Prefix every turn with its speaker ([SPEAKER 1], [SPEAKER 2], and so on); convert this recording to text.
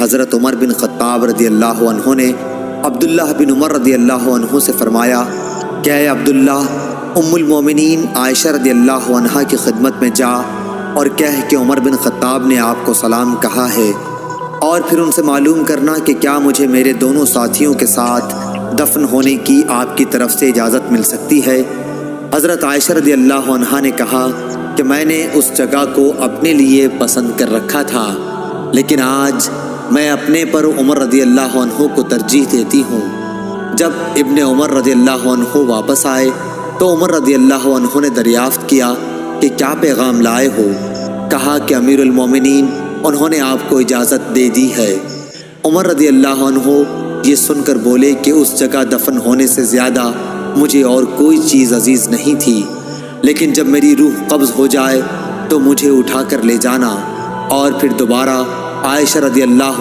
[SPEAKER 1] حضرت عمر بن خطاب رضی اللہ عنہ نے عبداللہ بن عمر رضی اللہ عنہ سے فرمایا کہ اے عبداللہ، ام المومنین عائشہ رضی اللہ عنہا کی خدمت میں جا اور کہہ کہ عمر بن خطاب نے آپ کو سلام کہا ہے، اور پھر ان سے معلوم کرنا کہ کیا مجھے میرے دونوں ساتھیوں کے ساتھ دفن ہونے کی آپ کی طرف سے اجازت مل سکتی ہے۔ حضرت عائشہ رضی اللہ عنہا نے کہا کہ میں نے اس جگہ کو اپنے لیے پسند کر رکھا تھا، لیکن آج میں اپنے پر عمر رضی اللہ عنہ کو ترجیح دیتی ہوں۔ جب ابن عمر رضی اللہ عنہ واپس آئے تو عمر رضی اللہ عنہ نے دریافت کیا کہ کیا پیغام لائے ہو؟ کہا کہ امیر المومنین انہوں نے آپ کو اجازت دے دی ہے۔ عمر رضی اللہ عنہ یہ سن کر بولے کہ اس جگہ دفن ہونے سے زیادہ مجھے اور کوئی چیز عزیز نہیں تھی، لیکن جب میری روح قبض ہو جائے تو مجھے اٹھا کر لے جانا۔ اور پھر دوبارہ عائشہ رضی اللہ